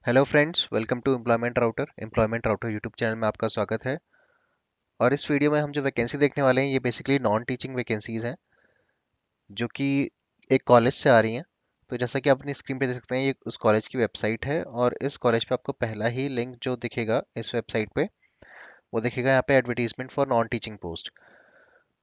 Hello friends, welcome to employment router YouTube channel में आपका स्वागत है। और इस वीडियो में हम जो वैकेंसी देखने वाले हैं ये बेसिकली नॉन टीचिंग वैकेंसीज हैं जो कि एक कॉलेज से आ रही हैं। तो जैसा कि आप अपनी स्क्रीन पे देख सकते हैं, ये उस कॉलेज की वेबसाइट है और इस कॉलेज पे आपको पहला ही लिंक जो दिखेगा इस वेबसाइट पे वो दिखेगा यहाँ पे advertisement for non teaching post.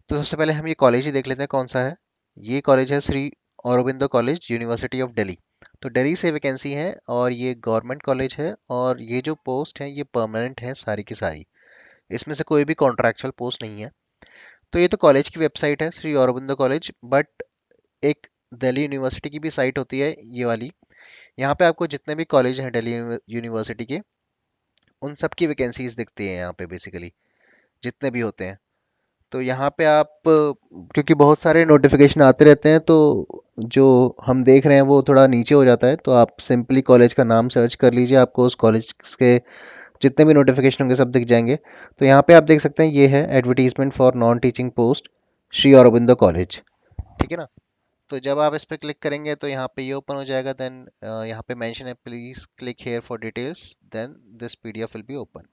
तो सबसे पहले हम ये कॉलेज ही देख लेते हैं कौन सा है। ये कॉलेज है Shri Aurobindo college, university of Delhi. तो दिल्ली से वैकेंसी है और ये गवर्नमेंट कॉलेज है और ये जो पोस्ट है ये परमानेंट है सारी की सारी। इसमें से कोई भी कॉन्ट्रैक्चुअल पोस्ट नहीं है। तो ये तो कॉलेज की वेबसाइट है श्री औरोबिंदो कॉलेज, बट एक दिल्ली यूनिवर्सिटी की भी साइट होती है ये वाली। यहाँ पे आपको जितने भी कॉलेज हैं दिल्ली यूनिवर्सिटी के उन सब की वैकेंसीज दिखती हैं यहाँ पे बेसिकली, जितने भी होते हैं। तो यहाँ पे आप क्योंकि बहुत सारे नोटिफिकेशन आते रहते हैं तो जो हम देख रहे हैं वो थोड़ा नीचे हो जाता है, तो आप सिंपली कॉलेज का नाम सर्च कर लीजिए, आपको उस कॉलेज के जितने भी नोटिफिकेशन होंगे सब दिख जाएंगे। तो यहाँ पे आप देख सकते हैं ये है advertisement for non teaching post Shri Aurobindo college. ठीक है ना। तो जब आप इस पर क्लिक करेंगे तो यहाँ पे ये ओपन हो जाएगा। देन यहाँ पे मेंशन है please click here for details, then this PDF will be open.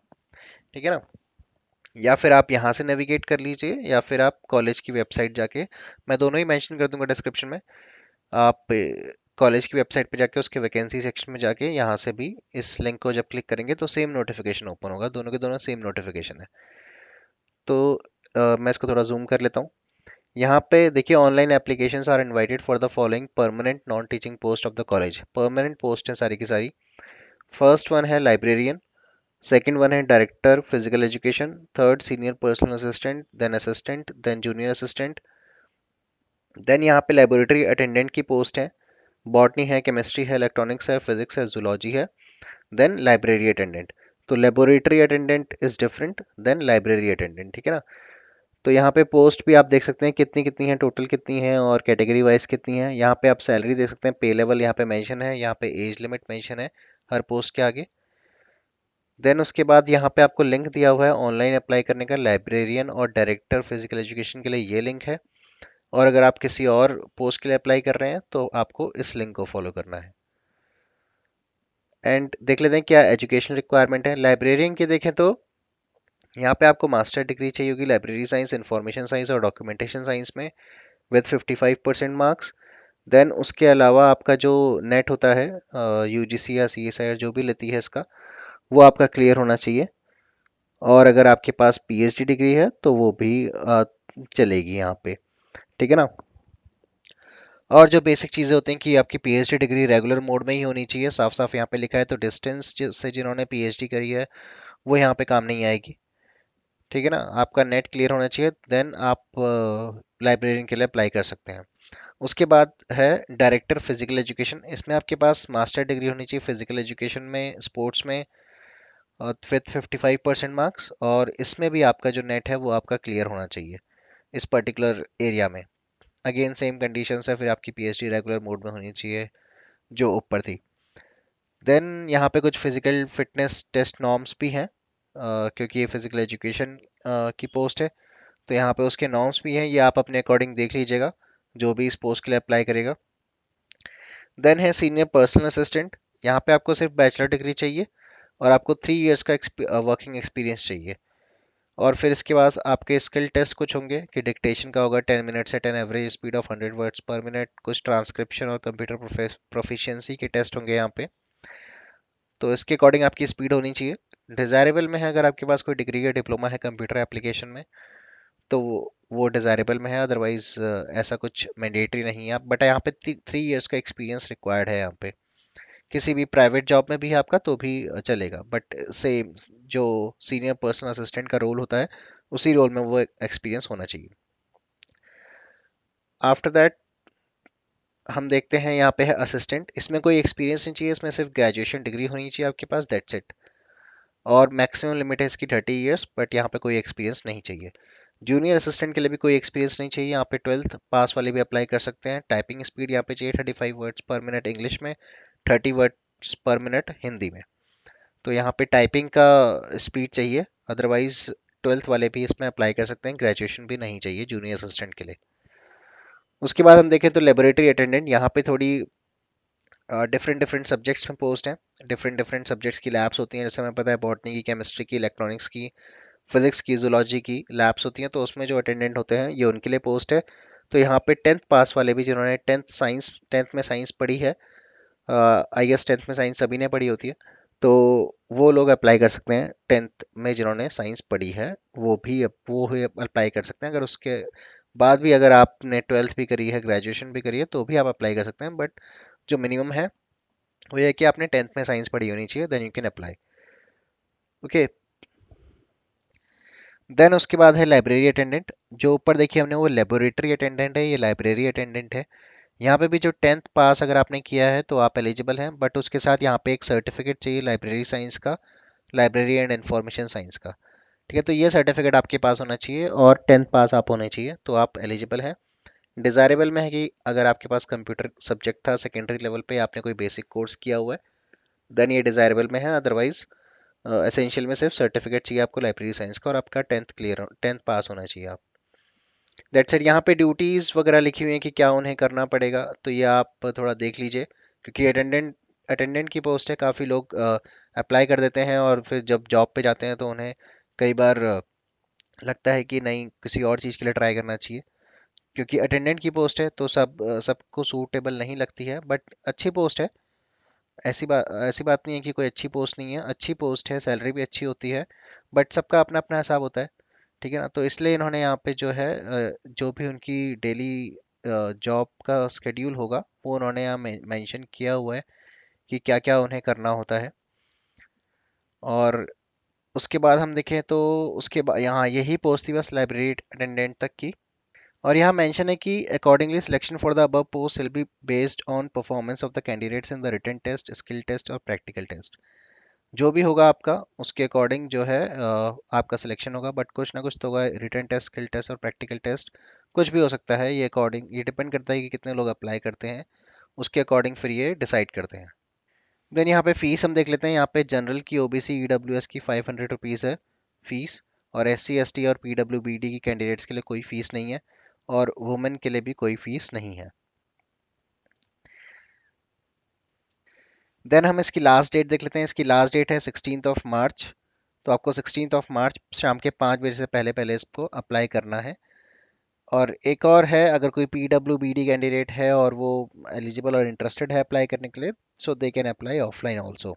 ठीक है ना। या फिर आप यहाँ से नेविगेट कर लीजिए या फिर आप कॉलेज की वेबसाइट जाके, मैं दोनों ही मेंशन कर दूंगा डिस्क्रिप्शन में। आप कॉलेज की वेबसाइट पे जाके उसके वैकेंसी सेक्शन में जाके यहाँ से भी इस लिंक को जब क्लिक करेंगे तो सेम नोटिफिकेशन ओपन होगा, दोनों के दोनों सेम नोटिफिकेशन है। तो मैं इसको थोड़ा जूम कर लेता हूँ। यहाँ पे देखिए online applications are invited for the following permanent non teaching post of the college. Permanent post है सारी की सारी। फर्स्ट वन है लाइब्रेरियन, सेकंड वन है director physical education, third senior personal assistant, then junior assistant. Then यहाँ पे laboratory attendant की post है। बॉटनी है, केमिस्ट्री है, इलेक्ट्रॉनिक्स है, फिजिक्स है, जूलॉजी है। Then library attendant. तो laboratory attendant is different than library attendant. ठीक है ना। तो यहाँ पे पोस्ट भी आप देख सकते हैं कितनी कितनी है, टोटल कितनी है और कैटेगरी वाइज कितनी है। यहाँ पे आप सैलरी देख सकते हैं, पे लेवल यहाँ पे मेंशन है, यहाँ पे एज लिमिट मेंशन है हर पोस्ट के आगे। देन उसके बाद यहाँ पे आपको लिंक दिया हुआ है ऑनलाइन अप्लाई करने का, लाइब्रेरियन और डायरेक्टर फिजिकल एजुकेशन के लिए ये लिंक है। और अगर आप किसी और पोस्ट के लिए अप्लाई कर रहे हैं तो आपको इस लिंक को फॉलो करना है। एंड देख लेते हैं क्या एजुकेशन रिक्वायरमेंट है। लाइब्रेरियन की देखें तो यहाँ पे आपको मास्टर डिग्री चाहिए होगी लाइब्रेरी साइंस, इंफॉर्मेशन साइंस और डॉक्यूमेंटेशन साइंस में विद 55% मार्क्स। देन उसके अलावा आपका जो नेट होता है यूजीसी या सीएसआई जो भी लेती है इसका, वो आपका क्लियर होना चाहिए। और अगर आपके पास पीएचडी डिग्री है तो वो भी चलेगी यहाँ पे। ठीक है ना। और जो बेसिक चीज़ें होती हैं कि आपकी पीएचडी डिग्री रेगुलर मोड में ही होनी चाहिए, साफ साफ यहाँ पे लिखा है। तो डिस्टेंस से जिन्होंने पीएचडी करी है वो यहाँ पे काम नहीं आएगी। ठीक है ना। आपका नेट क्लियर होना चाहिए, देन आप लाइब्रेरियन के लिए अप्लाई कर सकते हैं। उसके बाद है डायरेक्टर फिजिकल एजुकेशन। इसमें आपके पास मास्टर डिग्री होनी चाहिए फिजिकल एजुकेशन में, स्पोर्ट्स में, विथ 55% मार्क्स। और इसमें भी आपका जो नेट है वो आपका क्लियर होना चाहिए इस पर्टिकुलर एरिया में। अगेन सेम कंडीशंस है, फिर आपकी पीएचडी रेगुलर मोड में होनी चाहिए जो ऊपर थी। देन यहाँ पे कुछ फिजिकल फिटनेस टेस्ट नॉर्म्स भी हैं, क्योंकि ये फिजिकल एजुकेशन की पोस्ट है। तो यहाँ पे उसके नॉर्म्स भी हैं, ये आप अपने अकॉर्डिंग देख लीजिएगा जो भी इस पोस्ट के लिए अप्लाई करेगा। देन है सीनियर पर्सनल असिस्टेंट। यहाँ पे आपको सिर्फ बैचलर डिग्री चाहिए और आपको 3 इयर्स का वर्किंग एक्सपीरियंस चाहिए। और फिर इसके बाद आपके स्किल टेस्ट कुछ होंगे कि डिक्टेशन का होगा 10 minutes at an average speed of 100 words per minute, कुछ ट्रांसक्रिप्शन और कंप्यूटर प्रोफिशिएंसी के टेस्ट होंगे यहाँ पे। तो इसके अकॉर्डिंग आपकी स्पीड होनी चाहिए। डिज़ायरेबल में है अगर आपके पास कोई डिग्री या डिप्लोमा है कंप्यूटर एप्लीकेशन में तो वो डिज़ायरेबल में है, अदरवाइज ऐसा कुछ मैंडेटरी नहीं है। आप बट यहाँ पे 3 इयर्स का एक्सपीरियंस रिक्वायर्ड है यहाँ पे। किसी भी प्राइवेट जॉब में भी है आपका तो भी चलेगा, बट सेम जो सीनियर पर्सनल असिस्टेंट का रोल होता है उसी रोल में वो एक्सपीरियंस होना चाहिए। आफ्टर दैट हम देखते हैं यहाँ पे है असिस्टेंट। इसमें कोई एक्सपीरियंस नहीं चाहिए, इसमें सिर्फ ग्रेजुएशन डिग्री होनी चाहिए आपके पास, दैट्स इट। और मैक्सिमम लिमिट है इसकी 30 इयर्स, बट यहाँ पे कोई एक्सपीरियंस नहीं चाहिए। जूनियर असिस्टेंट के लिए भी कोई एक्सपीरियंस नहीं चाहिए, यहाँ पे 12th पास वाले भी अप्लाई कर सकते हैं। टाइपिंग स्पीड यहाँ पे चाहिए 35 वर्ड्स पर मिनट इंग्लिश में, 30 वर्ड्स पर मिनट हिंदी में। तो यहाँ पे टाइपिंग का स्पीड चाहिए, अदरवाइज 12th वाले भी इसमें अप्लाई कर सकते हैं, ग्रेजुएशन भी नहीं चाहिए जूनियर असिस्टेंट के लिए। उसके बाद हम देखें तो लेबोरेटरी अटेंडेंट, यहाँ पे थोड़ी डिफरेंट डिफरेंट सब्जेक्ट्स में पोस्ट हैं। डिफरेंट डिफरेंट सब्जेक्ट्स की लैब्स होती हैं, जैसे हमें पता है बॉटनी की, केमिस्ट्री की, इलेक्ट्रॉनिक्स की, फिजिक्स की, जूलॉजी की लैब्स होती हैं, तो उसमें जो अटेंडेंट होते हैं ये उनके लिए पोस्ट है। तो यहाँ पे टेंथ पास वाले भी, जिन्होंने टेंथ में साइंस पढ़ी है, आई गेस टेंथ में साइंस सभी ने पढ़ी होती है, तो वो लोग अप्लाई कर सकते हैं। टेंथ में जिन्होंने साइंस पढ़ी है वो ही अप्लाई कर सकते हैं। अगर उसके बाद भी अगर आपने ट्वेल्थ भी करी है, ग्रेजुएशन भी करी है, तो भी आप अप्लाई कर सकते हैं, बट जो मिनिमम है वो ये है कि आपने टेंथ में साइंस पढ़ी होनी चाहिए, then you can apply. Okay. Then उसके बाद है लाइब्रेरी अटेंडेंट। जो ऊपर देखिए हमने वो लेबोरेटरी अटेंडेंट है, ये लाइब्रेरी अटेंडेंट है। यहाँ पे भी जो टेंथ पास अगर आपने किया है तो आप एलिजिबल हैं, बट उसके साथ यहाँ पे एक सर्टिफिकेट चाहिए लाइब्रेरी साइंस का, लाइब्रेरी एंड इंफॉर्मेशन साइंस का। ठीक है, तो ये सर्टिफिकेट आपके पास होना चाहिए और टेंथ पास आप होने चाहिए, तो आप एलिजिबल हैं। डिज़ायरेबल में है कि अगर आपके पास कंप्यूटर सब्जेक्ट था सेकेंडरी लेवल पे, आपने कोई बेसिक कोर्स किया हुआ है, देन ये डिज़ायरेबल में है। अदरवाइज एसेंशियल में सिर्फ सर्टिफिकेट चाहिए आपको लाइब्रेरी साइंस का, और आपका टेंथ पास होना चाहिए आप। That's it. यहाँ पे ड्यूटीज़ वगैरह लिखी हुई हैं कि क्या उन्हें करना पड़ेगा, तो ये आप थोड़ा देख लीजिए, क्योंकि अटेंडेंट की पोस्ट है। काफ़ी लोग अप्लाई कर देते हैं और फिर जब जॉब पे जाते हैं तो उन्हें कई बार लगता है कि नहीं, किसी और चीज़ के लिए ट्राई करना चाहिए। क्योंकि अटेंडेंट की पोस्ट है तो सबको सूटेबल नहीं लगती है, बट अच्छी पोस्ट है। ऐसी बात नहीं है कि कोई अच्छी पोस्ट नहीं है, अच्छी पोस्ट है, सैलरी भी अच्छी होती है, बट सबका अपना अपना हिसाब होता है। ठीक है ना, तो इसलिए इन्होंने यहाँ पे जो है जो भी उनकी डेली जॉब का स्केड्यूल होगा वो उन्होंने यहाँ मेंशन किया हुआ है कि क्या क्या उन्हें करना होता है। और उसके बाद हम देखें तो उसके बाद यहाँ यही पोस्ट थी बस लाइब्रेरी अटेंडेंट तक की। और यहाँ मेंशन है कि accordingly selection for the above post will be based on performance of the candidates in the written test, skill test और प्रैक्टिकल टेस्ट। जो भी होगा आपका उसके अकॉर्डिंग जो है आपका सिलेक्शन होगा, बट कुछ ना कुछ तो होगा। रिटन टेस्ट, स्किल टेस्ट और प्रैक्टिकल टेस्ट कुछ भी हो सकता है, ये डिपेंड करता है कि कितने लोग अप्लाई करते हैं, उसके अकॉर्डिंग फिर ये डिसाइड करते हैं। देन यहाँ पे फीस हम देख लेते हैं। यहाँ पे जनरल की, ओबीसी, ईडब्ल्यूएस की 500 रुपीज़ है फीस, और एससी एसटी और पीडब्ल्यूबीडी की कैंडिडेट्स के लिए कोई फीस नहीं है, और वुमेन के लिए भी कोई फीस नहीं है। देन हम इसकी लास्ट डेट देख लेते हैं। इसकी लास्ट डेट है 16 मार्च। तो आपको 16 मार्च शाम के 5 बजे से पहले पहले इसको अप्लाई करना है। और एक और है, अगर कोई पीडब्ल्यूबीडी कैंडिडेट है और वो एलिजिबल और इंटरेस्टेड है अप्लाई करने के लिए, so they can apply offline also.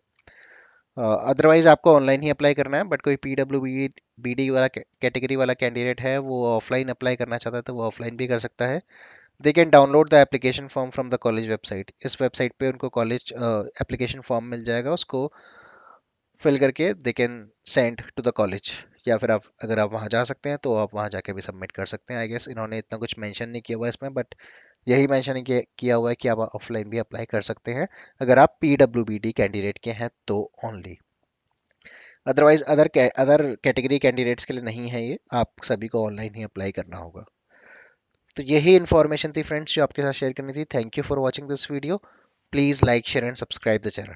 Otherwise आपको ऑनलाइन ही अप्लाई करना है, बट कोई पीडब्ल्यूबीडी वाला कैटेगरी वाला कैंडिडेट है, वो ऑफलाइन अप्लाई करना चाहता है तो वो ऑफलाइन भी कर सकता है। They can download the application form from the college website. इस वेबसाइट पे उनको कॉलेज एप्लीकेशन फॉर्म मिल जाएगा, उसको फिल करके दे can send to the college. या फिर आप, अगर आप वहाँ जा सकते हैं तो आप वहाँ जाके भी सबमिट कर सकते हैं। आई गेस इन्होंने इतना कुछ मेंशन नहीं किया हुआ है इसमें, बट यही मेंशन किया हुआ है कि आप ऑफलाइन भी अप्लाई कर सकते हैं, अगर आप पीडब्ल्यूबीडी कैंडिडेट के हैं तो only. Otherwise other category candidates के लिए नहीं है ये, आप सभी को ऑनलाइन ही अप्लाई करना होगा। तो यही इन्फॉर्मेशन थी फ्रेंड्स जो आपके साथ शेयर करनी थी। Thank you for watching this video. Please like, share and subscribe the channel.